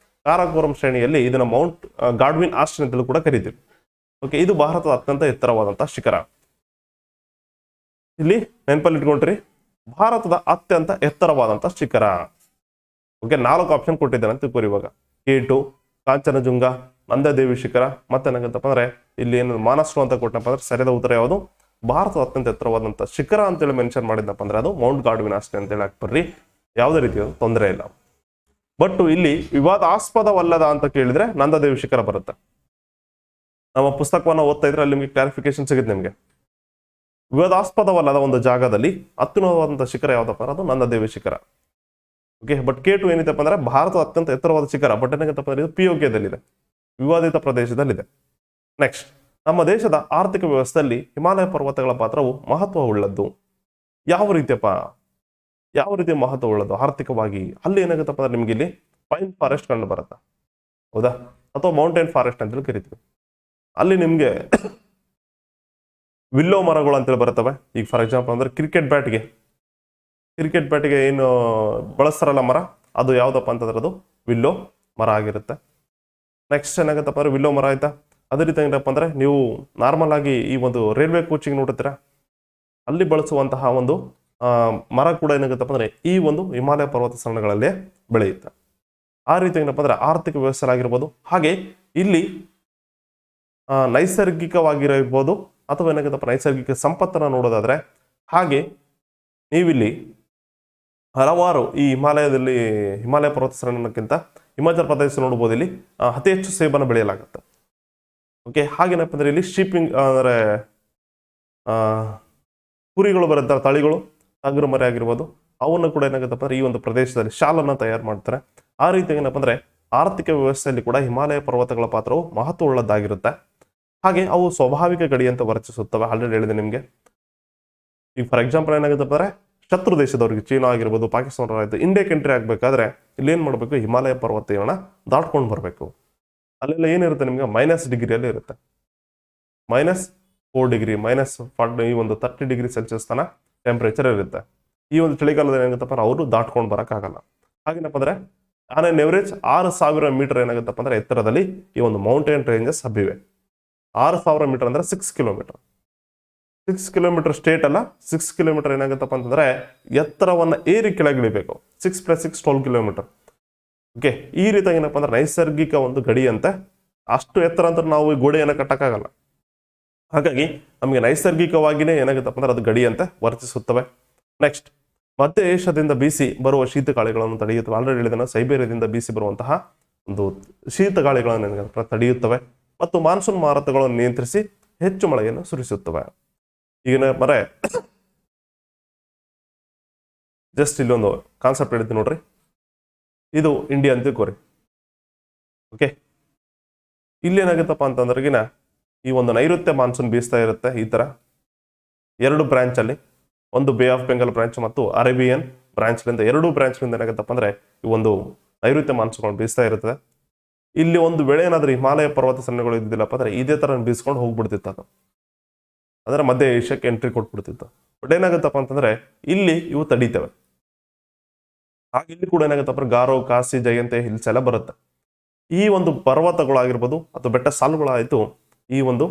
ಕಾರಾಕೋರಂ ಶ್ರೇಣಿಯಲ್ಲಿ ಇದನ್ನ ಮೌಂಟ್ ಗಾಡ್ವಿನ್ ಆಸ್ಟಿನ್ ಅಂತಲೂ ಕೂಡ ಕರೀತೀವಿ. ಓಕೆ, ಇದು ಭಾರತದ ಅತ್ಯಂತ ಎತ್ತರವಾದಂತಹ ಶಿಖರ. ಇಲ್ಲಿ ನೆನಪಲ್ಲಿ ಇಟ್ಕೊಂಡ್ರಿ, ಭಾರತದ ಅತ್ಯಂತ ಎತ್ತರವಾದಂತಹ ಶಿಖರ. ಓಕೆ, 4 ಆಪ್ಷನ್ ಕೊಟ್ಟಿದ್ದಾನೆ ಅಂತ ತಿಳ್ಕೊರಿ. ಇವಾಗ K2, ಕಾಂಚನಜುಂಗ, ನಂದದೇವಿ ಶಿಖರ, ಮತ್ತೇನಾಗುತ್ತಪ್ಪ ಅಂದ್ರೆ ಇಲ್ಲಿ ಏನು ಮಾನಸ್ರು ಅಂತ ಕೊಟ್ಟನಪ್ಪ ಅಂದ್ರೆ ಸರಿಯಾದ ಉತ್ತರ ಯಾವುದು? ಭಾರತದ ಅತ್ಯಂತ ಎತ್ತರವಾದಂಥ ಶಿಖರ ಅಂತೇಳಿ ಮೆನ್ಷನ್ ಮಾಡಿದ್ನಪ್ಪ ಅಂದ್ರೆ ಅದು ಮೌಂಟ್ ಗಾರ್ಡ್ವಿನಾಸ್ಟೆ ಅಂತೇಳಿ ಹಾಕ್ಬರ್ರಿ, ಯಾವುದೇ ರೀತಿಯ ತೊಂದರೆ ಇಲ್ಲ. ಬಟ್ ಇಲ್ಲಿ ವಿವಾದಾಸ್ಪದವಲ್ಲದ ಅಂತ ಕೇಳಿದ್ರೆ ನಂದದೇವಿ ಶಿಖರ ಬರುತ್ತೆ. ನಮ್ಮ ಪುಸ್ತಕವನ್ನು ಓದ್ತಾ ಇದ್ರೆ ಅಲ್ಲಿ ನಿಮಗೆ ಕ್ಲಾರಿಫಿಕೇಶನ್ ಸಿಗುತ್ತೆ ನಿಮಗೆ. ವಿವಾದಾಸ್ಪದವಲ್ಲದ ಒಂದು ಜಾಗದಲ್ಲಿ ಅತ್ಯುನ್ನತವಾದಂಥ ಶಿಖರ ಯಾವ್ದಪ್ಪ ಅದು ನಂದದೇವಿ ಶಿಖರ. ಓಕೆ, ಬಟ್ K2 ಏನಿದೆಪ್ಪ ಅಂದ್ರೆ ಭಾರತದ ಅತ್ಯಂತ ಎತ್ತರವಾದ ಶಿಖರ, ಬಟ್ ಏನಾಗತ್ತಪ್ಪ ಅಂದ್ರೆ ಇದು POKದಲ್ಲಿದೆ, ವಿವಾದಿತ ಪ್ರದೇಶದಲ್ಲಿದೆ. ನೆಕ್ಸ್ಟ್, ನಮ್ಮ ದೇಶದ ಆರ್ಥಿಕ ವ್ಯವಸ್ಥೆಯಲ್ಲಿ ಹಿಮಾಲಯ ಪರ್ವತಗಳ ಪಾತ್ರವು ಮಹತ್ವವುಳ್ಳದ್ದು. ಯಾವ ರೀತಿಯಪ್ಪ, ಯಾವ ರೀತಿಯ ಮಹತ್ವವುಳ್ಳದ್ದು ಆರ್ಥಿಕವಾಗಿ? ಅಲ್ಲಿ ಏನಾಗುತ್ತಪ್ಪ ಅಂದ್ರೆ ನಿಮ್ಗೆ ಇಲ್ಲಿ ಪೈನ್ ಫಾರೆಸ್ಟ್ ಕಂಡು ಬರುತ್ತೆ, ಹೌದಾ, ಅಥವಾ ಮೌಂಟೇನ್ ಫಾರೆಸ್ಟ್ ಅಂತೇಳಿ ಕರಿತೀವಿ. ಅಲ್ಲಿ ನಿಮ್ಗೆ ವಿಲ್ಲೋ ಮರಗಳು ಅಂತೇಳಿ ಬರ್ತವೆ. ಈಗ ಫಾರ್ ಎಕ್ಸಾಂಪಲ್ ಅಂದ್ರೆ ಕ್ರಿಕೆಟ್ ಬ್ಯಾಟಿಗೆ ಏನು ಬಳಸ್ತಾರಲ್ಲ ಮರ, ಅದು ಯಾವ್ದಪ್ಪ ಅಂತಂದ್ರೆ ಅದು ವಿಲ್ಲೋ ಮರ ಆಗಿರುತ್ತೆ. ನೆಕ್ಸ್ಟ್ ಏನಾಗುತ್ತಪ್ಪ ಅಂದ್ರೆ ವಿಲ್ಲೋ ಮರ ಆಯ್ತಾ. ಅದೇ ರೀತಿ ಏನಪ್ಪ ಅಂದ್ರೆ ನೀವು ನಾರ್ಮಲ್ ಆಗಿ ಈ ಒಂದು ರೈಲ್ವೆ ಕೋಚಿಂಗ್ ನೋಡುತ್ತೀರಾ, ಅಲ್ಲಿ ಬಳಸುವಂತಹ ಒಂದು ಮರ ಕೂಡ ಏನಾಗುತ್ತಪ್ಪ ಅಂದ್ರೆ ಈ ಒಂದು ಹಿಮಾಲಯ ಪರ್ವತ ಸರಣಿಗಳಲ್ಲೇ ಬೆಳೆಯುತ್ತೆ. ಆ ರೀತಿ ಏನಪ್ಪ ಅಂದ್ರೆ ಆರ್ಥಿಕ ವ್ಯವಸ್ಥೆ ಆಗಿರ್ಬೋದು. ಹಾಗೆ ಇಲ್ಲಿ ನೈಸರ್ಗಿಕವಾಗಿರಬಹುದು ಅಥವಾ ಏನಾಗುತ್ತಪ್ಪ ನೈಸರ್ಗಿಕ ಸಂಪತ್ತನ್ನು ನೋಡೋದಾದ್ರೆ, ಹಾಗೆ ನೀವಿಲ್ಲಿ ಹಲವಾರು ಈ ಹಿಮಾಲಯ ಪರ್ವತ ಸರಣಿಗಿಂತ ಹಿಮಾಚಲ ಪ್ರದೇಶ ನೋಡ್ಬೋದು, ಇಲ್ಲಿ ಅತಿ ಹೆಚ್ಚು ಸೇಬನ್ನು ಬೆಳೆಯಲಾಗುತ್ತೆ. ಓಕೆ, ಹಾಗೇನಪ್ಪ ಅಂದ್ರೆ ಇಲ್ಲಿ ಶೀಪಿಂಗ್ ಅಂದರೆ ಕುರಿಗಳು ಬರುತ್ತೆ, ತಳಿಗಳು ಟಗರು ಮರಿ ಆಗಿರ್ಬೋದು, ಅವನ್ನು ಕೂಡ ಏನಾಗುತ್ತಪ್ಪ ಅಂದ್ರೆ ಈ ಒಂದು ಪ್ರದೇಶದಲ್ಲಿ ಶಾಲನ್ನು ತಯಾರು ಮಾಡ್ತಾರೆ. ಆ ರೀತಿ ಏನಪ್ಪ ಅಂದ್ರೆ ಆರ್ಥಿಕ ವ್ಯವಸ್ಥೆಯಲ್ಲಿ ಕೂಡ ಹಿಮಾಲಯ ಪರ್ವತಗಳ ಪಾತ್ರವು ಮಹತ್ವವುಳ್ಳದ್ದಾಗಿರುತ್ತೆ. ಹಾಗೆ ಅವು ಸ್ವಾಭಾವಿಕ ಗಡಿ ಅಂತ ವರ್ತಿಸುತ್ತವೆ, ಆಲ್ರೆಡಿ ಹೇಳಿದೆ ನಿಮಗೆ. ಈಗ ಫಾರ್ ಎಕ್ಸಾಂಪಲ್ ಏನಾಗುತ್ತಪ್ಪ ಅಂದ್ರೆ ಶತ್ರು ದೇಶದವ್ರಿಗೆ, ಚೀನಾ ಆಗಿರ್ಬೋದು, ಪಾಕಿಸ್ತಾನ ಆಯ್ತು, ಇಂಡಿಯಾಕ್ಕೆ ಎಂಟ್ರಿ ಆಗ್ಬೇಕಾದ್ರೆ ಇಲ್ಲಿ ಏನ್ ಮಾಡಬೇಕು, ಹಿಮಾಲಯ ಪರ್ವತಗಳನ್ನ ದಾಟ್ಕೊಂಡು ಬರಬೇಕು. ಅಲ್ಲೆಲ್ಲ ಏನಿರುತ್ತೆ ನಿಮ್ಗೆ -ಡಿಗ್ರಿಯಲ್ಲಿ ಇರುತ್ತೆ, -4 ಡಿಗ್ರಿ, ಈ ಒಂದು 30 ಡಿಗ್ರಿ ಸೆಲ್ಸಿಯಸ್ ತನ ಟೆಂಪರೇಚರ್ ಇರುತ್ತೆ. ಈ ಒಂದು ಚಳಿಗಾಲದಲ್ಲಿ ಏನಾಗುತ್ತಪ್ಪ ಅವರು ದಾಟ್ಕೊಂಡು ಬರೋಕ್ಕಾಗಲ್ಲ. ಹಾಗೇನಪ್ಪ ಅಂದ್ರೆ ಆನ್ ಎನ್ ಎವರೇಜ್ 6000 ಮೀಟರ್ ಏನಾಗುತ್ತಪ್ಪ ಅಂದ್ರೆ ಎತ್ತರದಲ್ಲಿ ಈ ಒಂದು ಮೌಂಟೇನ್ ರೇಂಜಸ್ ಹಬ್ಬಿವೆ. 6000 ಮೀಟರ್ ಅಂದ್ರೆ 6 ಕಿಲೋಮೀಟರ್. 6 ಕಿಲೋಮೀಟರ್ ಸ್ಟೇಟ್ ಅಲ್ಲ, 6 ಕಿಲೋಮೀಟರ್ ಏನಾಗುತ್ತಪ್ಪ ಅಂತಂದ್ರೆ ಎತ್ತರವನ್ನ ಏರಿ ಕೆಳಗಿಳಿಬೇಕು. 6 + 6 12 ಕಿಲೋಮೀಟರ್. ಓಕೆ, ಈ ರೀತಿ ಏನಪ್ಪ ಅಂದ್ರೆ ನೈಸರ್ಗಿಕ ಒಂದು ಗಡಿ ಅಂತೆ. ಅಷ್ಟು ಎತ್ತರ ಅಂತ ನಾವು ಈ ಗೋಡೆಯನ್ನು ಕಟ್ಟಕ್ಕಾಗಲ್ಲ. ಹಾಗಾಗಿ ನಮಗೆ ನೈಸರ್ಗಿಕವಾಗಿಯೇ ಏನಾಗುತ್ತಪ್ಪ ಅಂದ್ರೆ ಅದು ಗಡಿ ಅಂತ ವರ್ತಿಸುತ್ತವೆ. ನೆಕ್ಸ್ಟ್, ಮಧ್ಯ ಏಷ್ಯಾದಿಂದ ಬೀಸಿ ಬರುವ ಶೀತ ಗಾಳಿಗಳನ್ನು ತಡೆಯುತ್ತವೆ. ಆಲ್ರೆಡಿ ಹೇಳಿದ ಸೈಬೇರಿಯಾದಿಂದ ಬೀಸಿ ಬರುವಂತಹ ಒಂದು ಶೀತ ಗಾಳಿಗಳನ್ನು ತಡೆಯುತ್ತವೆ ಮತ್ತು ಮಾನ್ಸೂನ್ ಮಾರುತಗಳನ್ನು ನಿಯಂತ್ರಿಸಿ ಹೆಚ್ಚು ಮಳೆಯನ್ನು ಸುರಿಸುತ್ತವೆ. ಈಗಿನ ಮರೆ ಜಸ್ಟ್ ಇಲ್ಲೊಂದು ಕಾನ್ಸೆಪ್ಟ್ ಹೇಳ್ತೀನಿ ನೋಡ್ರಿ, ಇದು ಇಂಡಿಯಾ ಅಂತ ತಿಳ್ಕೊರಿ. ಓಕೆ, ಇಲ್ಲಿ ಏನಾಗುತ್ತಪ್ಪ ಅಂತಂದ್ರಗಿನ ಈ ಒಂದು ನೈಋತ್ಯ ಮಾನ್ಸೂನ್ ಬೀಸ್ತಾ ಇರುತ್ತೆ. ಈ ತರ 2 ಬ್ರಾಂಚ್ ಅಲ್ಲಿ, ಒಂದು ಬೇ ಆಫ್ ಬೆಂಗಾಲ್ ಬ್ರಾಂಚ್ ಮತ್ತು ಅರೇಬಿಯನ್ ಬ್ರಾಂಚ್ಲಿಂದ 2 ಬ್ರಾಂಚ್ಲಿಂದ ಏನಾಗುತ್ತಪ್ಪ ಅಂದ್ರೆ ಈ ಒಂದು ನೈಋತ್ಯ ಮಾನ್ಸೂನ್ ಬೀಸ್ತಾ ಇರ್ತದೆ. ಇಲ್ಲಿ ಒಂದು ವೇಳೆ ಏನಾದ್ರೂ ಹಿಮಾಲಯ ಪರ್ವತ ಸರಣಿಗಳು ಇದ್ದಿಲ್ಲಪ್ಪ ಅಂದ್ರೆ ಇದೇ ತರ ಬೀಸ್ಕೊಂಡು ಹೋಗ್ಬಿಡ್ತಿತ್ತು, ಅದು ಅಂದ್ರೆ ಮಧ್ಯ ಏಷ್ಯಾಕ್ಕೆ ಎಂಟ್ರಿ ಕೊಟ್ಬಿಡ್ತಿತ್ತು. ಬಟ್ ಏನಾಗುತ್ತಪ್ಪ ಅಂತಂದ್ರೆ ಇಲ್ಲಿ ಇವು ತಡೀತವೆ. ಹಾಗೆ ಇಲ್ಲಿ ಕೂಡ ಏನಾಗುತ್ತಪ್ಪ ಗಾರೋ, ಕಾಸಿ, ಜಯಂತೆ ಹಿಲ್ಸ್ ಎಲ್ಲ ಬರುತ್ತೆ. ಈ ಒಂದು ಪರ್ವತಗಳಾಗಿರ್ಬೋದು ಅಥವಾ ಬೆಟ್ಟ ಸಾಲುಗಳಾಯಿತು, ಈ ಒಂದು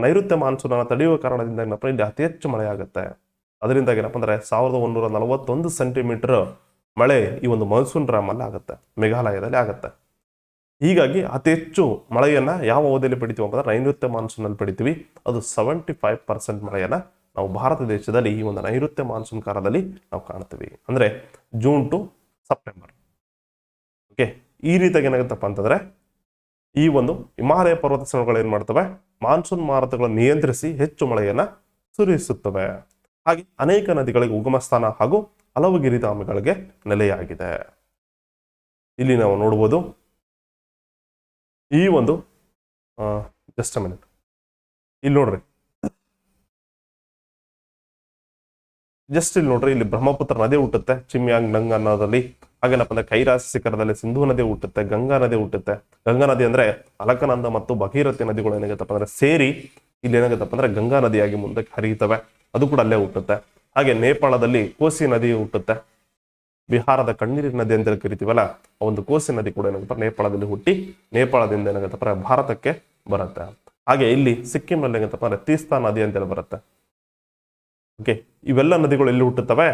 ನೈಋತ್ಯ ಮಾನ್ಸೂನ್ ಅನ್ನು ತಡೆಯುವ ಕಾರಣದಿಂದ ಏನಪ್ಪ ಇಲ್ಲಿ ಅತಿ ಹೆಚ್ಚು ಮಳೆ ಆಗುತ್ತೆ. ಅದರಿಂದ ಏನಪ್ಪ ಅಂದ್ರೆ 1141 ಸೆಂಟಿಮೀಟರ್ ಮಳೆ ಈ ಒಂದು ಮಾನ್ಸೂನ್ ಡ್ರಾಮಲ್ಲಿ ಆಗುತ್ತೆ, ಮೇಘಾಲಯದಲ್ಲಿ ಆಗುತ್ತೆ. ಹೀಗಾಗಿ ಅತಿ ಹೆಚ್ಚು ಮಳೆಯನ್ನ ಯಾವ ಅವಧಿಯಲ್ಲಿ ಪಡಿತೀವಿ ಅಂತಂದ್ರೆ ನೈಋತ್ಯ ಮಾನ್ಸೂನ್ ಅಲ್ಲಿ ಪಡಿತೀವಿ. ಅದು 75% ಮಳೆಯನ್ನ ನಾವು ಭಾರತ ದೇಶದಲ್ಲಿ ಈ ಒಂದು ನೈಋತ್ಯ ಮಾನ್ಸೂನ್ ಕಾಲದಲ್ಲಿ ನಾವು ಕಾಣ್ತೀವಿ, ಅಂದ್ರೆ ಜೂನ್ ಟು ಸೆಪ್ಟೆಂಬರ್. ಓಕೆ, ಈ ರೀತಿಯಾಗಿ ಏನಾಗುತ್ತಪ್ಪ ಅಂತಂದ್ರೆ ಈ ಒಂದು ಹಿಮಾಲಯ ಪರ್ವತ ಶ್ರೇಣಿಗಳು ಏನ್ ಮಾಡ್ತವೆ, ಮಾನ್ಸೂನ್ ಮಾರುತಗಳನ್ನು ನಿಯಂತ್ರಿಸಿ ಹೆಚ್ಚು ಮಳೆಯನ್ನ ಸುರಿಸುತ್ತವೆ. ಹಾಗೆ ಅನೇಕ ನದಿಗಳಿಗೆ ಉಗಮ ಸ್ಥಾನ ಹಾಗೂ ಹಲವು ಗಿರಿಧಾಮಗಳಿಗೆ ನೆಲೆಯಾಗಿದೆ. ಇಲ್ಲಿ ನಾವು ನೋಡಬಹುದು ಈ ಒಂದು ಜಸ್ಟ್ ಅ ಮಿನಿಟ್, ಇಲ್ಲಿ ನೋಡ್ರಿ, ಇಲ್ಲಿ ನೋಡ್ರಿ, ಇಲ್ಲಿ ಬ್ರಹ್ಮಪುತ್ರ ನದಿ ಹುಟ್ಟುತ್ತೆ ಚಿಮ್ಯಾಂಗ್ ನಂಗ್ ಅನ್ನೋದಲ್ಲಿ. ಹಾಗೇನಪ್ಪ ಅಂದ್ರೆ ಕೈಲಾಸ ಶಿಖರದಲ್ಲಿ ಸಿಂಧೂ ನದಿ ಹುಟ್ಟುತ್ತೆ, ಗಂಗಾ ನದಿ ಹುಟ್ಟುತ್ತೆ. ಗಂಗಾ ನದಿ ಅಂದ್ರೆ ಅಲಕನಂದ ಮತ್ತು ಭಗೀರಥಿ ನದಿಗಳು ಏನಾಗುತ್ತಪ್ಪ ಅಂದ್ರೆ ಸೇರಿ ಇಲ್ಲಿ ಏನಾಗುತ್ತಪ್ಪ ಅಂದ್ರೆ ಗಂಗಾ ನದಿಯಾಗಿ ಮುಂದಕ್ಕೆ ಹರಿಯುತ್ತವೆ, ಅದು ಕೂಡ ಅಲ್ಲೇ ಹುಟ್ಟುತ್ತೆ. ಹಾಗೆ ನೇಪಾಳದಲ್ಲಿ ಕೋಸಿ ನದಿ ಹುಟ್ಟುತ್ತೆ, ಬಿಹಾರದ ಕಣ್ಣೀರಿನ ನದಿ ಅಂತ ಕರಿತೀವಲ್ಲ, ಆ ಒಂದು ಕೋಸಿ ನದಿ ಕೂಡ ಏನಾಗುತ್ತಪ್ಪ ನೇಪಾಳದಲ್ಲಿ ಹುಟ್ಟಿ ನೇಪಾಳದಿಂದ ಏನಾಗುತ್ತಪ್ಪ ಭಾರತಕ್ಕೆ ಬರುತ್ತೆ. ಹಾಗೆ ಇಲ್ಲಿ ಸಿಕ್ಕಿಂನಲ್ಲಿ ಏನಾಗುತ್ತಪ್ಪ ಅಂದ್ರೆ ತೀಸ್ತಾ ನದಿ ಅಂತೇಳಿ ಬರುತ್ತೆ. ಓಕೆ, ಇವೆಲ್ಲ ನದಿಗಳು ಎಲ್ಲಿ ಹುಟ್ಟುತ್ತವೆ?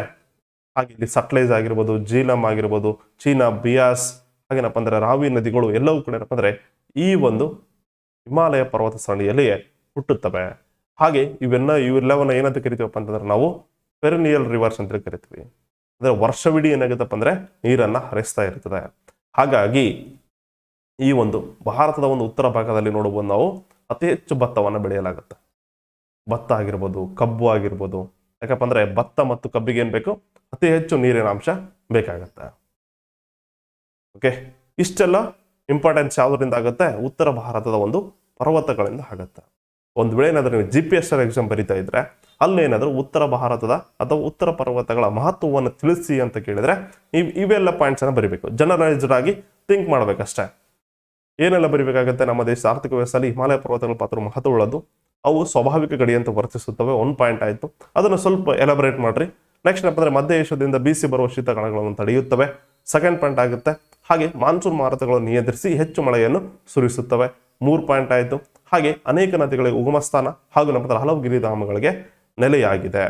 ಹಾಗೆ ಇಲ್ಲಿ ಸಟ್ಲೇಜ್ ಆಗಿರ್ಬೋದು, ಜೀಲಂ ಆಗಿರ್ಬೋದು, ಚೀನಾ, ಬಿಯಾಸ್, ಹಾಗೇನಪ್ಪ ಅಂದ್ರೆ ರಾವಿ ನದಿಗಳು ಎಲ್ಲವೂ ಕೂಡ ಏನಪ್ಪ ಅಂದ್ರೆ ಈ ಒಂದು ಹಿಮಾಲಯ ಪರ್ವತ ಸರಣಿಯಲ್ಲಿ ಹುಟ್ಟುತ್ತವೆ. ಹಾಗೆ ಇವೆಲ್ಲವನ್ನ ಏನಂತ ಕರಿತೀವಪ್ಪ ಅಂತಂದ್ರೆ ನಾವು ಪೆರಿನಿಯಲ್ ರಿವರ್ಸ್ ಅಂತ ಕರಿತೀವಿ. ಅಂದ್ರೆ ವರ್ಷವಿಡೀ ಏನಾಗುತ್ತಪ್ಪ ಅಂದ್ರೆ ನೀರನ್ನ ಹರಿಸ್ತಾ ಇರ್ತದೆ. ಹಾಗಾಗಿ ಈ ಒಂದು ಭಾರತದ ಒಂದು ಉತ್ತರ ಭಾಗದಲ್ಲಿ ನೋಡಬಹುದು ನಾವು ಅತಿ ಹೆಚ್ಚು ಭತ್ತವನ್ನು ಬೆಳೆಯಲಾಗುತ್ತೆ. ಭತ್ತ ಆಗಿರ್ಬೋದು, ಕಬ್ಬು ಆಗಿರ್ಬೋದು. ಯಾಕಪ್ಪ ಅಂದ್ರೆ ಭತ್ತ ಮತ್ತು ಕಬ್ಬಿಗೆ ಏನ್ ಬೇಕು, ಅತಿ ಹೆಚ್ಚು ನೀರಿನ ಅಂಶ ಬೇಕಾಗತ್ತೆ. ಓಕೆ, ಇಷ್ಟೆಲ್ಲ ಇಂಪಾರ್ಟೆನ್ಸ್ ಯಾವುದರಿಂದ ಆಗುತ್ತೆ, ಉತ್ತರ ಭಾರತದ ಒಂದು ಪರ್ವತಗಳಿಂದ ಆಗುತ್ತೆ. ಒಂದು ವೇಳೆ ಏನಾದ್ರೂ ನೀವು GPS ಎಕ್ಸಾಮ್ ಬರೀತಾ ಇದ್ರೆ ಅಲ್ಲೇನಾದ್ರೂ ಉತ್ತರ ಭಾರತದ ಅಥವಾ ಉತ್ತರ ಪರ್ವತಗಳ ಮಹತ್ವವನ್ನು ತಿಳಿಸಿ ಅಂತ ಕೇಳಿದ್ರೆ ಇವೆಲ್ಲ ಪಾಯಿಂಟ್ಸ್ ಅನ್ನ ಬರಿಬೇಕು. ಜನರಲೈಸ್ಡ್ ಆಗಿ ಥಿಂಕ್ ಮಾಡ್ಬೇಕಷ್ಟೇ. ಏನೆಲ್ಲ ಬರಿಬೇಕಾಗುತ್ತೆ, ನಮ್ಮ ದೇಶದ ಆರ್ಥಿಕ ವ್ಯವಸ್ಥೆಯಲ್ಲಿ ಹಿಮಾಲಯ ಪರ್ವತಗಳ ಪಾತ್ರ ಮಹತ್ವವುಳ್ಳದು, ಅವು ಸ್ವಾಭಾವಿಕ ಗಡಿ ಅಂತ ವರ್ತಿಸುತ್ತವೆ. 1 ಪಾಯಿಂಟ್ ಆಯ್ತು, ಅದನ್ನು ಸ್ವಲ್ಪ ಎಲಾಬರೇಟ್ ಮಾಡ್ರಿ. ನೆಕ್ಸ್ಟ್ ಏನಪ್ಪ ಅಂದ್ರೆ ಮಧ್ಯ ಏಷ್ಯಾದಿಂದ ಬೀಸಿ ಬರುವ ಶೀತ ಕಣಗಳನ್ನು ತಡೆಯುತ್ತವೆ, 2nd ಪಾಯಿಂಟ್ ಆಗುತ್ತೆ. ಹಾಗೆ ಮಾನ್ಸೂನ್ ಮಾರುತಗಳನ್ನು ನಿಯಂತ್ರಿಸಿ ಹೆಚ್ಚು ಮಳೆಯನ್ನು ಸುರಿಸುತ್ತವೆ, 3 ಪಾಯಿಂಟ್ ಆಯ್ತು. ಹಾಗೆ ಅನೇಕ ನದಿಗಳಿಗೆ ಉಗಮ ಸ್ಥಾನ ಹಾಗೂ ನಮ್ಮ ಹಲವು ಗಿರಿಧಾಮಗಳಿಗೆ ನೆಲೆಯಾಗಿದೆ.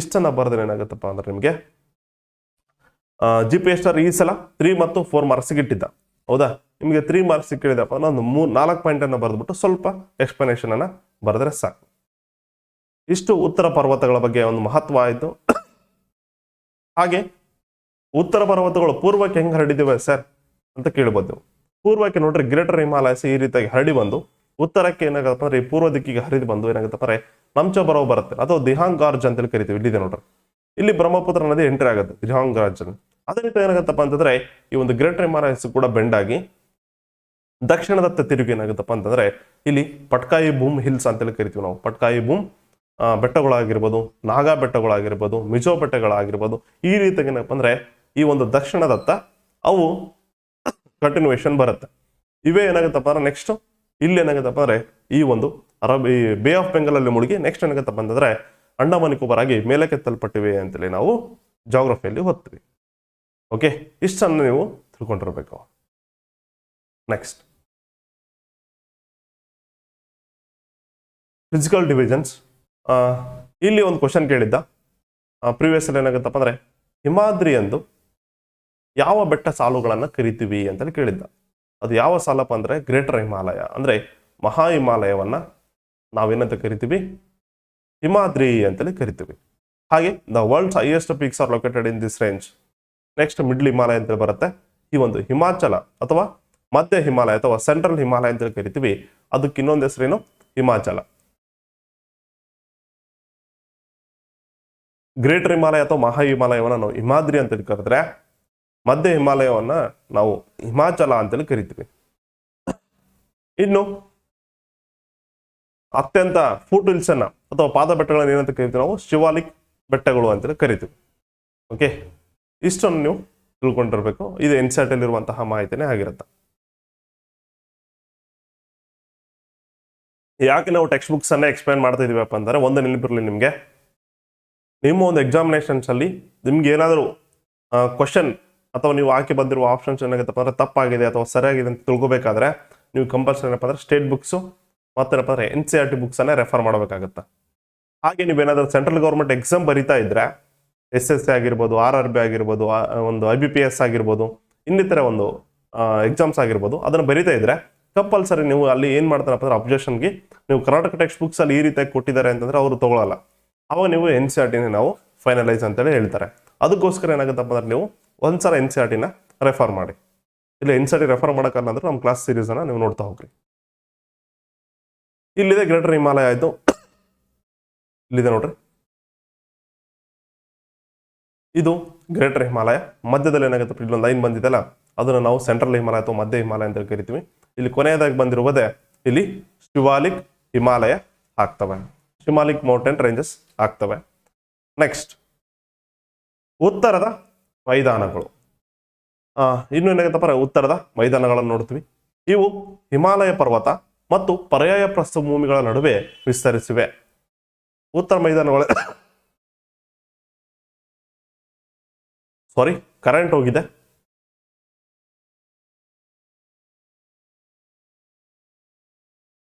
ಇಷ್ಟನ್ನ ಬರೆದ್ರೆ ಏನಾಗುತ್ತಪ್ಪ ಅಂದ್ರೆ ನಿಮಗೆ GPS ಈ ಸಲ 3 ಮತ್ತು 4 ಮಾರ್ಕ್ಸ್ ಇಟ್ಟಿದ್ದ. ಹೌದಾ, ನಿಮಗೆ 3 ಮಾರ್ಕ್ಸ್ ಕೇಳಿದಪ್ಪ, ನಾನು 4 ಪಾಯಿಂಟ್ ಅನ್ನ ಬರೆದ್ಬಿಟ್ಟು ಸ್ವಲ್ಪ ಎಕ್ಸ್ಪ್ಲನೇಷನ್ ಅನ್ನ ಬರೆದ್ರೆ ಸಾಕು. ಇಷ್ಟು ಉತ್ತರ ಪರ್ವತಗಳ ಬಗ್ಗೆ ಒಂದು ಮಹತ್ವ ಆಯಿತು. ಹಾಗೆ ಉತ್ತರ ಪರ್ವತಗಳು ಪೂರ್ವಕ್ಕೆ ಹೆಂಗೆ ಹರಡಿದಿವೆ ಸರ್ ಅಂತ ಕೇಳ್ಬೋದು. ಪೂರ್ವಕ್ಕೆ ನೋಡ್ರಿ ಗ್ರೇಟರ್ ಹಿಮಾಲಯಸ್ ಈ ರೀತಿಯಾಗಿ ಹರಡಿ ಬಂದು ಉತ್ತರಕ್ಕೆ ಏನಾಗತ್ತಪ್ಪ ಅಂದ್ರೆ ಪೂರ್ವ ದಿಕ್ಕಿಗೆ ಹರಿದು ಬಂದು ಏನಾಗತ್ತಪ್ಪ ಅಂದ್ರೆ ನಂಚಬರೋ ಬರುತ್ತೆ, ಅಥವಾ ದಿಹಾಂಗ್ ಗಾರ್ಜ್ ಅಂತೇಳಿ ಕರಿತೀವಿ. ಇಲ್ಲಿದೆ ನೋಡ್ರಿ, ಇಲ್ಲಿ ಬ್ರಹ್ಮಪುತ್ರ ನದಿ ಎಂಟ್ರಿ ಆಗುತ್ತೆ ದಿಹಾಂಗ್ ಗಾರ್ಜ್. ಅದೇ ರೀತಿ ಏನಾಗತ್ತಪ್ಪ ಅಂತಂದ್ರೆ ಈ ಒಂದು ಗ್ರೇಟರ್ ಹಿಮಾಲಯಸ್ ಕೂಡ ಬೆಂಡ್ ಆಗಿ ದಕ್ಷಿಣದತ್ತ ತಿರುಗಿ ಏನಾಗುತ್ತಪ್ಪ ಅಂತಂದ್ರೆ ಇಲ್ಲಿ ಪಟ್ಕಾಯಿ ಬೂಮ್ ಹಿಲ್ಸ್ ಅಂತೇಳಿ ಕರಿತೀವಿ ನಾವು. ಪಟ್ಕಾಯಿ ಬೂಮ್ ಬೆಟ್ಟಗಳಾಗಿರ್ಬೋದು, ನಾಗಾ ಬೆಟ್ಟಗಳಾಗಿರ್ಬೋದು, ಮಿಜೋ ಬೆಟ್ಟಗಳಾಗಿರ್ಬೋದು, ಈ ರೀತಿಯಾಗಿ ಏನಪ್ಪ ಅಂದ್ರೆ ಈ ಒಂದು ದಕ್ಷಿಣದತ್ತ ಅವು ಕಂಟಿನ್ಯೂಯೇಷನ್ ಬರುತ್ತೆ. ಇವೇ ಏನಾಗುತ್ತಪ್ಪ ಅಂದ್ರೆ ನೆಕ್ಸ್ಟ್ ಇಲ್ಲಿ ಏನಾಗುತ್ತಪ್ಪ ಅಂದ್ರೆ ಈ ಒಂದು ಈ ಬೇ ಆಫ್ ಬೆಂಗಾಲ್ ಅಲ್ಲಿ ಮುಳುಗಿ ನೆಕ್ಸ್ಟ್ ಏನಾಗುತ್ತಪ್ಪ ಅಂತಂದ್ರೆ ಅಂಡಮಾನ್ ನಿಕೋಬಾರ್ ಆಗಿ ಮೇಲಕ್ಕೆತ್ತಲ್ಪಟ್ಟಿವೆ ಅಂತೇಳಿ ನಾವು ಜಾಗ್ರಫಿಯಲ್ಲಿ ಓದ್ತೀವಿ. ಓಕೆ, ಇಷ್ಟನ್ನು ನೀವು ತಿಳ್ಕೊಂಡಿರ್ಬೇಕು. Next physical divisions. ಇಲ್ಲಿ ಒಂದು ಕ್ವಶನ್ ಕೇಳಿದ್ದ ಪ್ರಿವಿಯಸ್ ಅಲ್ಲಿ ಏನಾಗುತ್ತಪ್ಪ ಅಂದ್ರೆ ಹಿಮಾದ್ರಿ ಎಂದು ಯಾವ ಬೆಟ್ಟ ಸಾಲುಗಳನ್ನ ಕರಿತೀವಿ ಅಂತೇಳಿ ಕೇಳಿದ್ದ. ಅದು ಯಾವ ಸಾಲಪ್ಪ ಅಂದ್ರೆ ಗ್ರೇಟರ್ ಹಿಮಾಲಯ, ಅಂದ್ರೆ ಮಹಾ ಹಿಮಾಲಯವನ್ನ ನಾವೇನಂತ ಕರಿತೀವಿ, ಹಿಮಾದ್ರಿ ಅಂತೇಳಿ ಕರಿತೀವಿ. ಹಾಗೆ the world's highest peaks are located in this range. Next middle Himalaya ಅಂತೇಳಿ ಬರುತ್ತೆ. ಈ ಒಂದು ಹಿಮಾಚಲ ಅಥವಾ ಮಧ್ಯ ಹಿಮಾಲಯ ಅಥವಾ ಸೆಂಟ್ರಲ್ ಹಿಮಾಲಯ ಅಂತೇಳಿ ಕರಿತೀವಿ. ಅದಕ್ಕೆ ಇನ್ನೊಂದು ಹೆಸರೇನು, ಹಿಮಾಚಲ. ಗ್ರೇಟರ್ ಹಿಮಾಲಯ ಅಥವಾ ಮಹಾ ಹಿಮಾಲಯವನ್ನ ನಾವು ಹಿಮಾದ್ರಿ ಅಂತೇಳಿ ಕರೆದ್ರೆ ಮಧ್ಯ ಹಿಮಾಲಯವನ್ನ ನಾವು ಹಿಮಾಚಲ ಅಂತೇಳಿ ಕರಿತೀವಿ. ಇನ್ನು ಅತ್ಯಂತ ಫೂಟ್ ಹಿಲ್ಸ್ ಅನ್ನ ಅಥವಾ ಪಾದ ಬೆಟ್ಟಗಳನ್ನ ಏನಂತ ಕರಿತೀವಿ ನಾವು, ಶಿವಾಲಿಕ್ ಬೆಟ್ಟಗಳು ಅಂತೇಳಿ ಕರಿತೀವಿ. ಓಕೆ, ಇಷ್ಟನ್ನು ನೀವು ತಿಳ್ಕೊಂಡಿರ್ಬೇಕು. ಇದು NCERT ಅಲ್ಲಿ ಇರುವಂತಹ ಮಾಹಿತಿನೇ ಆಗಿರುತ್ತೆ. ಯಾಕೆ ನಾವು ಟೆಕ್ಸ್ಟ್ ಬುಕ್ಸ್ ಅನ್ನ ಎಕ್ಸ್ಪ್ಲೈನ್ ಮಾಡ್ತಾ ಇದೀವಪ್ಪ ಅಂದ್ರೆ ಒಂದು ನೆನಪಿರಲಿ ನಿಮ್ಗೆ, ನಿಮ್ಮ ಒಂದು ಎಕ್ಸಾಮಿನೇಷನ್ಸ್ ಅಲ್ಲಿ ನಿಮ್ಗೆ ಏನಾದರೂ ಕ್ವಶನ್ ಅಥವಾ ನೀವು ಹಾಕಿ ಬಂದಿರುವ ಆಪ್ಷನ್ಸ್ ಏನಾಗುತ್ತಪ್ಪ ಅಂದ್ರೆ ತಪ್ಪಾಗಿದೆ ಅಥವಾ ಸರಿಯಾಗಿದೆ ಅಂತ ತಿಳ್ಕೊಬೇಕಾದ್ರೆ ನೀವು ಕಂಪಲ್ಸರಿ ಏನಪ್ಪ ಅಂದ್ರೆ ಸ್ಟೇಟ್ ಬುಕ್ಸು ಮತ್ತೇನಪ್ಪ ಅಂದ್ರೆ NCERT ಬುಕ್ಸ್ ಅನ್ನ ರೆಫರ್ ಮಾಡಬೇಕಾಗತ್ತೆ. ಹಾಗೆ ನೀವೇನಾದ್ರೂ ಸೆಂಟ್ರಲ್ ಗೌರ್ಮೆಂಟ್ ಎಕ್ಸಾಮ್ ಬರೀತಾ ಇದ್ರೆ SSC ಆಗಿರ್ಬೋದು, RRB ಆಗಿರ್ಬೋದು, ಒಂದು IBPS ಆಗಿರ್ಬೋದು, ಇನ್ನಿತರ ಒಂದು ಎಕ್ಸಾಮ್ಸ್ ಆಗಿರ್ಬೋದು, ಅದನ್ನು ಬರೀತಾ ಇದ್ರೆ ಕಂಪಲ್ಸರಿ ನೀವು ಅಲ್ಲಿ ಏನ್ ಮಾಡ್ತಾರಪ್ಪ ಅಂದ್ರೆ ಅಬ್ಜೆಕ್ಷನ್ಗೆ ನೀವು ಕರ್ನಾಟಕ ಟೆಕ್ಸ್ಟ್ ಬುಕ್ಸ್ ಅಲ್ಲಿ ಈ ರೀತಿಯಾಗಿ ಕೊಟ್ಟಿದ್ದಾರೆ ಅಂತಂದ್ರೆ ಅವರು ತಗೊಳ್ಳಲ್ಲ. ಅವಾಗ ನೀವು NCERT ನಾವು ಫೈನಲೈಸ್ ಅಂತೇಳಿ ಹೇಳ್ತಾರೆ. ಅದಕ್ಕೋಸ್ಕರ ಏನಾಗುತ್ತಪ್ಪ ಅಂದ್ರೆ ನೀವು ಒಂದ್ಸಲ NCERT ರೆಫರ್ ಮಾಡಿ. ಇಲ್ಲ NCERT ರೆಫರ್ ಮಾಡೋಕ್ಕಲ್ಲ ಅಂದ್ರೆ ನಮ್ಮ ಕ್ಲಾಸ್ ಸೀರೀಸ್ ಅನ್ನ ನೀವು ನೋಡ್ತಾ ಹೋಗ್ರಿ. ಇಲ್ಲಿದೆ ಗ್ರೇಟರ್ ಹಿಮಾಲಯ ಆಯ್ತು, ಇಲ್ಲಿದೆ ನೋಡ್ರಿ, ಇದು ಗ್ರೇಟರ್ ಹಿಮಾಲಯ. ಮಧ್ಯದಲ್ಲಿ ಏನಾಗುತ್ತೆ ಇಲ್ಲೊಂದು ಲೈನ್ ಬಂದಿದೆಲ್ಲ, ಅದನ್ನು ನಾವು ಸೆಂಟ್ರಲ್ ಹಿಮಾಲಯ ಅಥವಾ ಮಧ್ಯ ಹಿಮಾಲಯ ಅಂತ ಕರಿತೀವಿ. ಇಲ್ಲಿ ಕೊನೆಯದಾಗಿ ಬಂದಿರುವುದೇ ಇಲ್ಲಿ ಶಿವಾಲಿಕ್ ಹಿಮಾಲಯ ಆಗ್ತವೆ, ಶಿವಾಲಿಕ್ ಮೌಂಟೇನ್ ರೇಂಜಸ್ ಆಗ್ತವೆ. ನೆಕ್ಸ್ಟ್ ಉತ್ತರದ ಮೈದಾನಗಳು. ಇನ್ನು ಏನಾಗುತ್ತಪ್ಪ ಉತ್ತರದ ಮೈದಾನಗಳನ್ನು ನೋಡ್ತೀವಿ. ಇವು ಹಿಮಾಲಯ ಪರ್ವತ ಮತ್ತು ಪರ್ಯಾಯ ಪ್ರಸ್ಥಭೂಮಿಗಳ ನಡುವೆ ವಿಸ್ತರಿಸಿವೆ. ಉತ್ತರ ಮೈದಾನಗಳು ಕರೆಂಟ್ ಹೋಗಿದೆ.